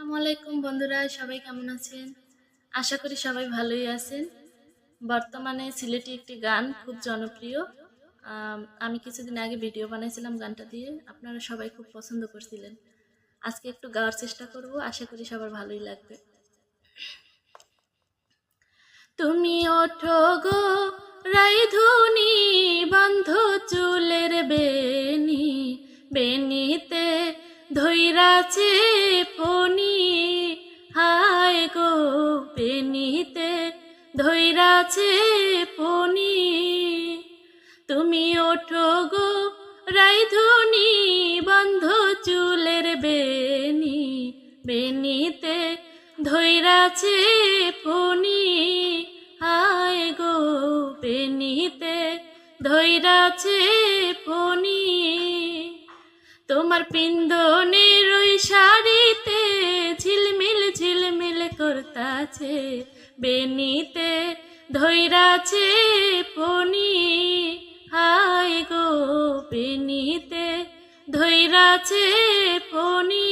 আসসালামু আলাইকুম বন্ধুরা, সবাই কেমন আছেন? আশা করি সবাই ভালোই আছেন। বর্তমানে সিলেটি একটি গান খুব জনপ্রিয়। আমি কিছুদিন আগে ভিডিও বানাইছিলাম গানটা দিয়ে, আপনারা সবাই খুব পছন্দ করছিলেন। আজকে একটু গাওয়ার চেষ্টা করব, আশা করি সবার ভালোই লাগবে। তুমি ওঠো গো রাইধুনি, বন্ধ চুলের বেনি, বেনিতে ধৈরাছে ফণি, হায় গো বেনিতে ধৈরাছে ফণি। তুমি ওঠো গো রাইধুনি, বন্ধ চুলের বেনি, বেনিতে ধৈরাছে ফণি, হায় গো বেনিতে ধৈরাছে ফণি। তোমার পিন্দনের ওই শাড়িতে ঝিলমিল ঝিলমিল করতাছে, বেনিতে ধৈরাছে ফণি, হায় গো বেনিতে ধৈরাছে ফণি।